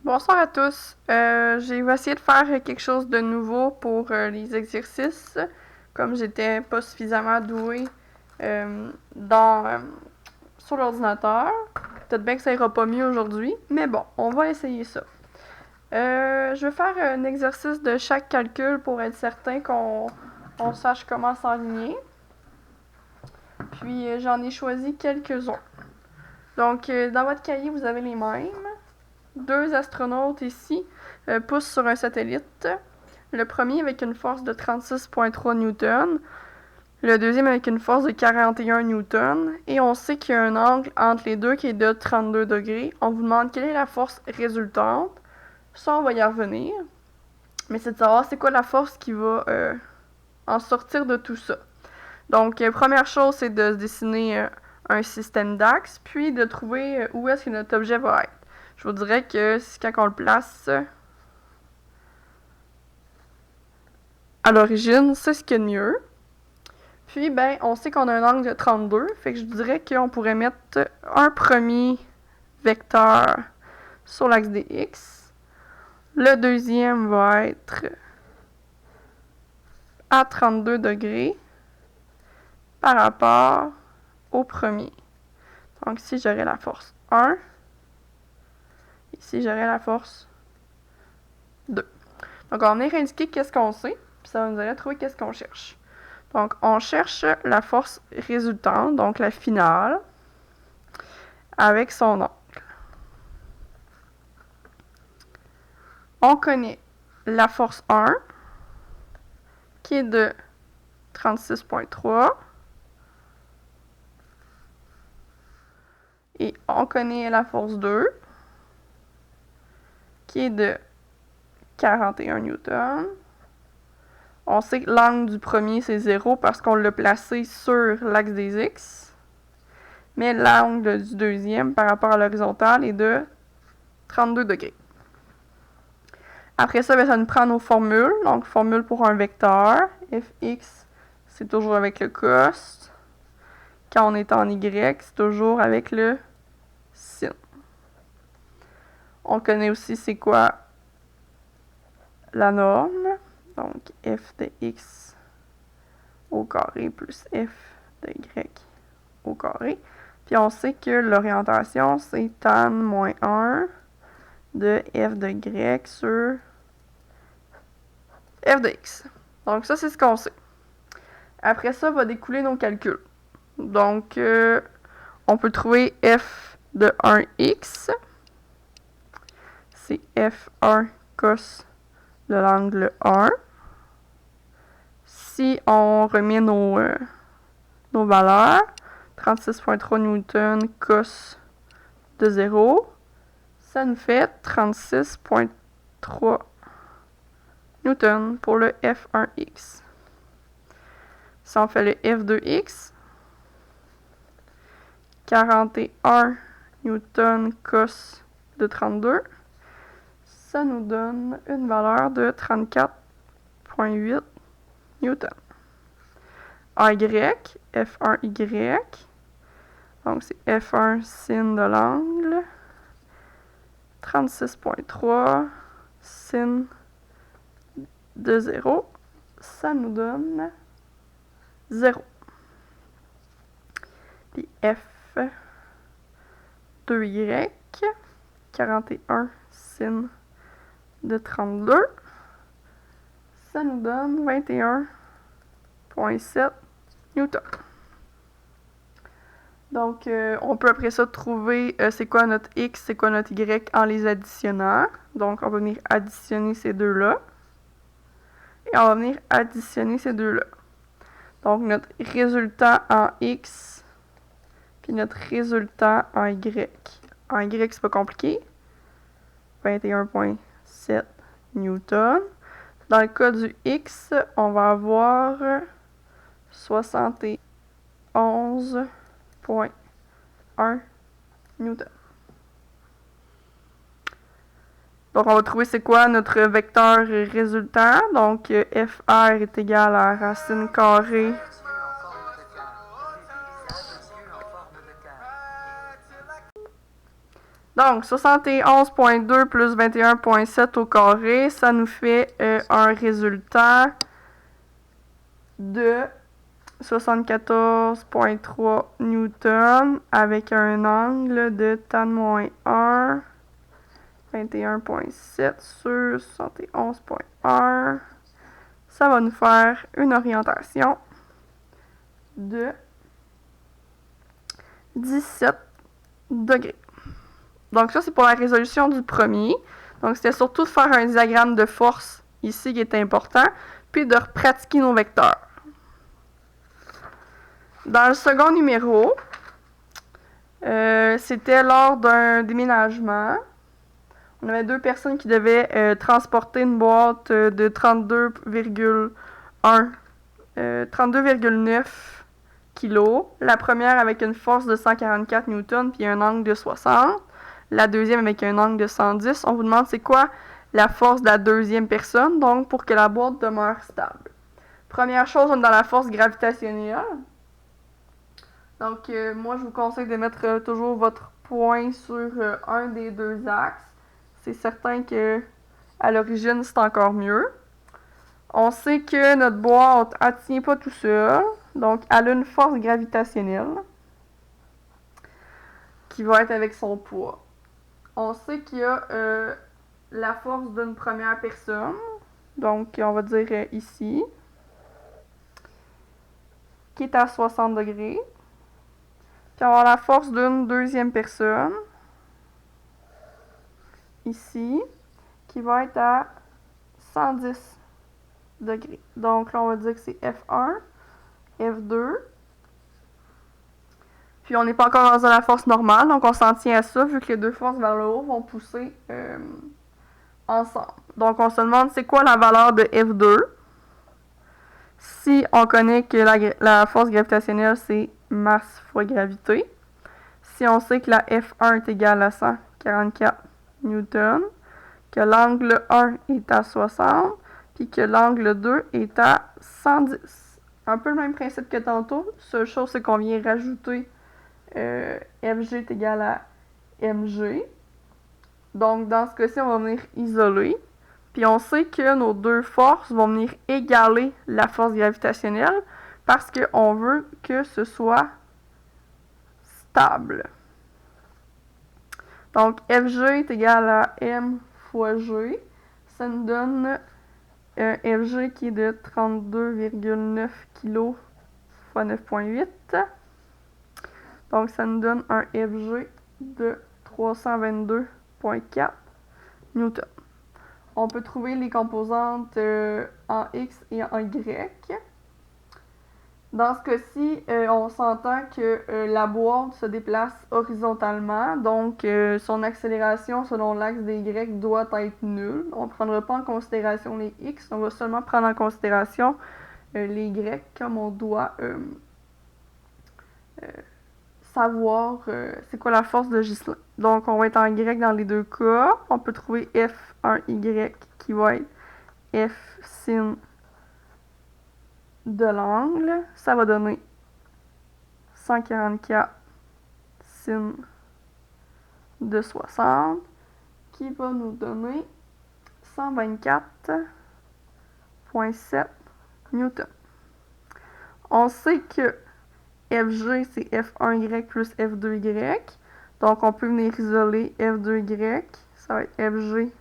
Bonsoir à tous. J'ai essayé de faire quelque chose de nouveau pour les exercices, comme j'étais pas suffisamment douée sur l'ordinateur. Peut-être bien que ça ira pas mieux aujourd'hui, mais bon, on va essayer ça. Je vais faire un exercice de chaque calcul pour être certain qu'on sache comment s'enligner. Puis j'en ai choisi quelques-uns. Donc, dans votre cahier, vous avez les mêmes. Deux astronautes ici poussent sur un satellite. Le premier avec une force de 36,3 newtons. Le deuxième avec une force de 41 newtons. Et on sait qu'il y a un angle entre les deux qui est de 32 degrés. On vous demande quelle est la force résultante. Ça, on va y revenir. Mais c'est de savoir c'est quoi la force qui va en sortir de tout ça. Donc, première chose, c'est de se dessiner un système d'axes, puis de trouver où est-ce que notre objet va être. Je vous dirais que quand on le place à l'origine, c'est ce qu'il y a de mieux. Puis, ben, on sait qu'on a un angle de 32, fait que je dirais qu'on pourrait mettre un premier vecteur sur l'axe des X. Le deuxième va être à 32 degrés par rapport au premier. Donc, ici, j'aurais la force 1. Ici, j'aurais la force 2. Donc, on va venir indiquer qu'est-ce qu'on sait, puis ça va nous aider à trouver qu'est-ce qu'on cherche. Donc, on cherche la force résultante, donc la finale, avec son angle. On connaît la force 1, qui est de 36,3. Et on connaît la force 2, qui est de 41 newtons. On sait que l'angle du premier, c'est 0 parce qu'on l'a placé sur l'axe des X. Mais l'angle du deuxième, par rapport à l'horizontale, est de 32 degrés. Après ça, ça nous prend nos formules. Donc, formule pour un vecteur. Fx, c'est toujours avec le cos. Quand on est en y, c'est toujours avec le sin. On connaît aussi c'est quoi la norme. Donc, f de x au carré plus f de y au carré. Puis on sait que l'orientation, c'est tan moins 1 de f de y sur f de x. Donc ça, c'est ce qu'on sait. Après ça, va découler nos calculs. Donc, on peut trouver f de 1x. C'est f1 cos de l'angle 1. Si on remet nos valeurs, 36,3 newton cos de 0, ça nous fait 36,3 newton pour le f1x. Si on fait le f2x, 41 newton cos de 32, ça nous donne une valeur de 34,8 newton. Y, F1Y, donc c'est F1 sin de l'angle, 36,3 sin de 0, ça nous donne 0. Puis F2Y, 41 sin de 32, ça nous donne 21,7 newton. Donc, on peut après ça trouver c'est quoi notre x, c'est quoi notre y en les additionnant. Donc, on va venir additionner ces deux-là. Et on va venir additionner ces deux-là. Donc, notre résultat en x, puis notre résultat en y. En y, c'est pas compliqué. 21,7 newton. Dans le cas du x, on va avoir 71,1 newton. Donc, on va trouver c'est quoi notre vecteur résultant. Donc, FR est égal à racine carrée Donc, 71.2 plus 21.7 au carré, ça nous fait un résultat de 74.3 newtons avec un angle de tan-1, 21.7 sur 71.1. Ça va nous faire une orientation de 17 degrés. Donc ça, c'est pour la résolution du premier. Donc c'était surtout de faire un diagramme de force ici qui est important, puis de pratiquer nos vecteurs. Dans le second numéro, c'était lors d'un déménagement. On avait 2 personnes qui devaient transporter une boîte de 32,9 kg. La première avec une force de 144 newtons puis un angle de 60. La deuxième avec un angle de 110. On vous demande c'est quoi la force de la deuxième personne, donc pour que la boîte demeure stable. Première chose, on est dans la force gravitationnelle. Donc, moi, je vous conseille de mettre toujours votre point sur un des 2 axes. C'est certain que à l'origine, c'est encore mieux. On sait que notre boîte, elle ne tient pas tout seul. Donc, elle a une force gravitationnelle qui va être avec son poids. On sait qu'il y a la force d'une première personne. Donc, on va dire ici, qui est à 60 degrés. Puis, on va avoir la force d'une deuxième personne, ici, qui va être à 110 degrés. Donc, là, on va dire que c'est F1, F2. Puis, on n'est pas encore dans la force normale, donc on s'en tient à ça, vu que les 2 forces vers le haut vont pousser ensemble. Donc, on se demande c'est quoi la valeur de F2. Si on connaît que la force gravitationnelle, c'est masse fois gravité. Si on sait que la F1 est égale à 144 newtons, que l'angle 1 est à 60, puis que l'angle 2 est à 110. Un peu le même principe que tantôt. Seule chose, c'est qu'on vient rajouter FG est égal à MG. Donc, dans ce cas-ci, on va venir isoler. Puis on sait que nos 2 forces vont venir égaler la force gravitationnelle parce qu'on veut que ce soit stable. Donc, FG est égal à M fois G. Ça nous donne un FG qui est de 32,9 kg fois 9,8. Donc, ça nous donne un FG de 322,4 newtons. On peut trouver les composantes en X et en Y. Dans ce cas-ci, on s'entend que la boîte se déplace horizontalement, donc son accélération selon l'axe des Y doit être nulle. On ne prendra pas en considération les X, on va seulement prendre en considération les Y, comme on doit savoir c'est quoi la force de Ghislain. Donc, on va être en Y dans les 2 cas. On peut trouver F1Y qui va être F sin de l'angle. Ça va donner 144 sin de 60 qui va nous donner 124,7 newtons. On sait que FG, c'est F1Y plus F2Y. Donc, on peut venir isoler F2Y. Ça va être FG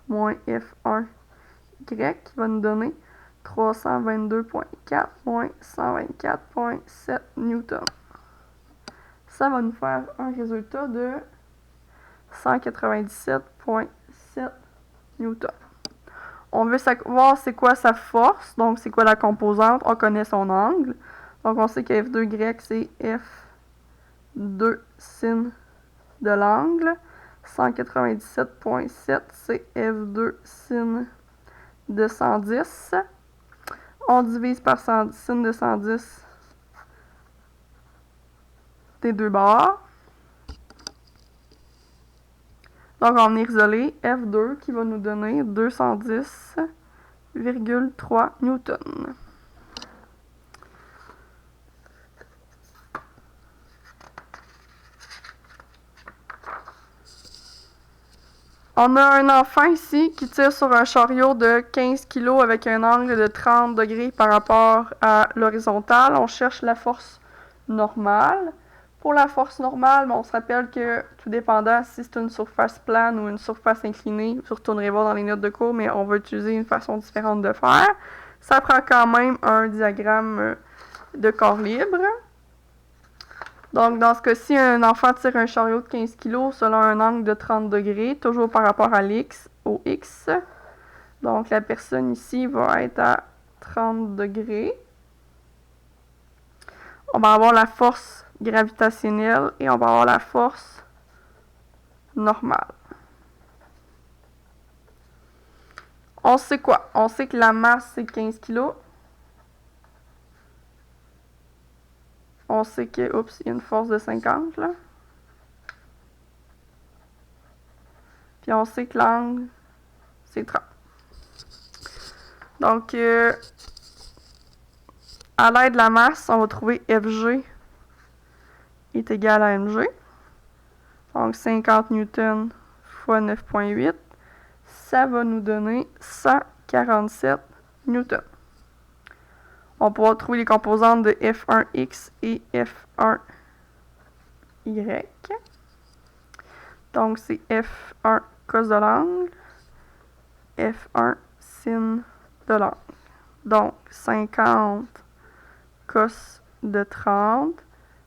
moins F1Y qui va nous donner 322,4 moins 124,7 newtons. Ça va nous faire un résultat de 197,7 newtons. On veut savoir c'est quoi sa force, donc c'est quoi la composante, on connaît son angle. Donc on sait que F2Y c'est F2 sin de l'angle. 197,7 c'est F2 sin de 110. On divise par sin de 110 des 2 bords. Donc on va venir isoler F2 qui va nous donner 210,3 newtons. On a un enfant ici qui tire sur un chariot de 15 kg avec un angle de 30 degrés par rapport à l'horizontale. On cherche la force normale. Pour la force normale, on se rappelle que tout dépendant si c'est une surface plane ou une surface inclinée, vous retournerez voir dans les notes de cours, mais on va utiliser une façon différente de faire. Ça prend quand même un diagramme de corps libre. Donc, dans ce cas-ci, un enfant tire un chariot de 15 kg selon un angle de 30 degrés, toujours par rapport à l'X, au X. Donc, la personne ici va être à 30 degrés. On va avoir la force gravitationnelle et on va avoir la force normale. On sait quoi? On sait que la masse, c'est 15 kg. On sait que, oups, il y a une force de 50, là. Puis on sait que l'angle, c'est 30. Donc, à l'aide de la masse, on va trouver FG est égal à mg. Donc, 50 newtons fois 9,8. Ça va nous donner 147 newtons. On pourra trouver les composantes de F1x et F1y. Donc, c'est F1 cos de l'angle, F1 sin de l'angle. Donc, 50 cos de 30,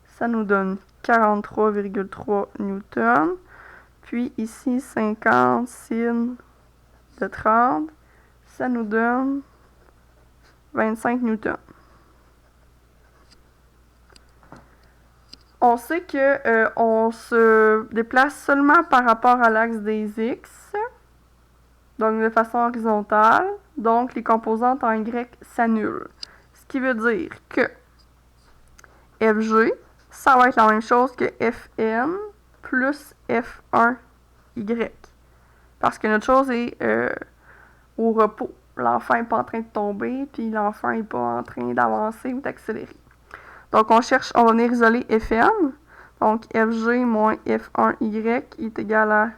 ça nous donne 43,3 newtons. Puis ici, 50 sin de 30, ça nous donne 25 newtons. On sait que on se déplace seulement par rapport à l'axe des X, donc de façon horizontale. Donc, les composantes en Y s'annulent. Ce qui veut dire que FG, ça va être la même chose que Fn plus F1Y. Parce que notre chose est au repos. L'enfant n'est pas en train de tomber, puis l'enfant n'est pas en train d'avancer ou d'accélérer. Donc, on va venir isoler Fn. Donc, Fg moins F1y est égal à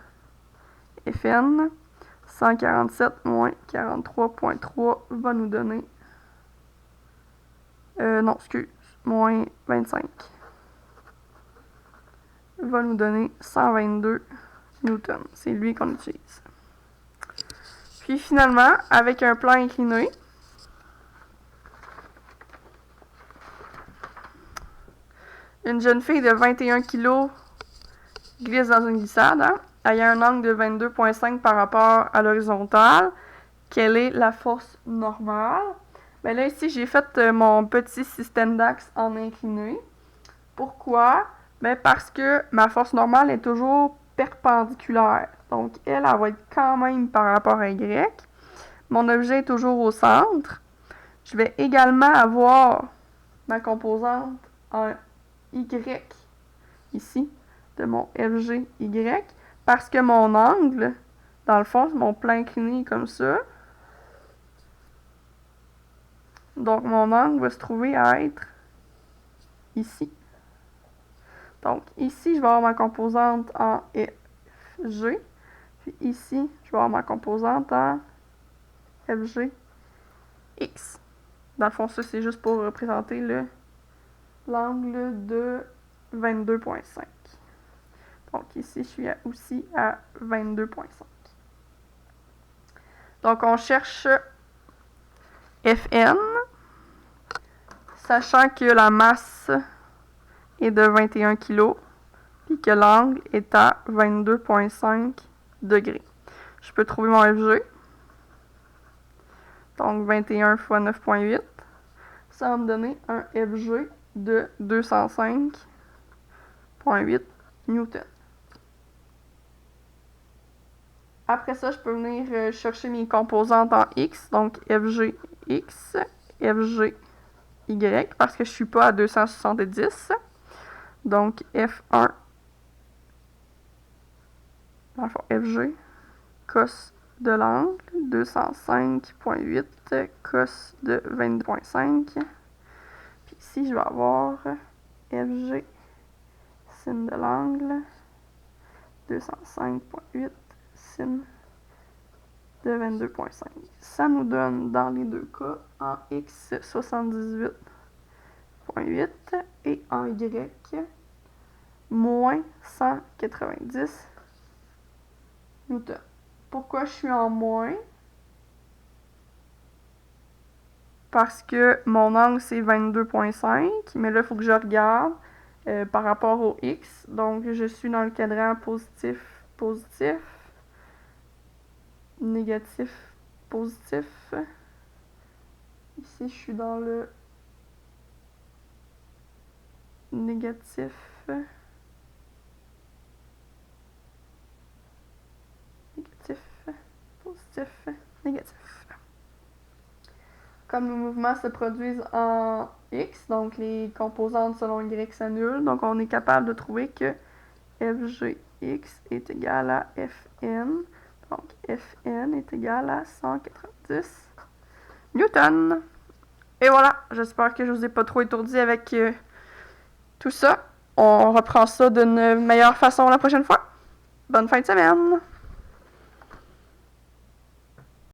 Fn. 147 moins 43,3 va nous donner... moins 25. Va nous donner 122 newtons. C'est lui qu'on utilise. Puis finalement, avec un plan incliné, une jeune fille de 21 kg glisse dans une glissade. Elle a un angle de 22,5 par rapport à l'horizontale. Quelle est la force normale? Bien là, ici, j'ai fait mon petit système d'axe en incliné. Pourquoi? Bien parce que ma force normale est toujours perpendiculaire. Donc, elle va être quand même par rapport à Y. Mon objet est toujours au centre. Je vais également avoir ma composante en Y, ici, de mon FGY, parce que mon angle, dans le fond, mon plan incliné est comme ça. Donc, mon angle va se trouver à être ici. Donc, ici, je vais avoir ma composante en FG. Puis ici, je vais avoir ma composante en FGX. Dans le fond, ça, c'est juste pour représenter l'angle de 22,5. Donc, ici, je suis aussi à 22,5. Donc, on cherche Fn, sachant que la masse est de 21 kg, puis que l'angle est à 22,5 degrés. Je peux trouver mon FG. Donc, 21 fois 9,8. Ça va me donner un FG de 205,8 newtons. Après ça, je peux venir chercher mes composantes en X. Donc, FGX, FGY, parce que je ne suis pas à 270. Donc, F1, dans le fond, FG, cos de l'angle, 205,8, cos de 22,5. Puis ici, je vais avoir FG, sin de l'angle, 205,8, sin de 22,5. Ça nous donne dans les deux cas en x 78,8 et en y moins 190 newtons. Pourquoi je suis en moins? Parce que mon angle c'est 22,5, mais là il faut que je regarde par rapport au x. Donc je suis dans le cadran positif, positif, négatif, positif. Ici je suis dans le négatif, négatif, positif, négatif. Comme les mouvements se produisent en x, donc les composantes selon y s'annulent, donc on est capable de trouver que FGX est égal à Fn. Donc Fn est égal à 190 newtons. Et voilà, j'espère que je vous ai pas trop étourdi avec tout ça. On reprend ça d'une meilleure façon la prochaine fois. Bonne fin de semaine!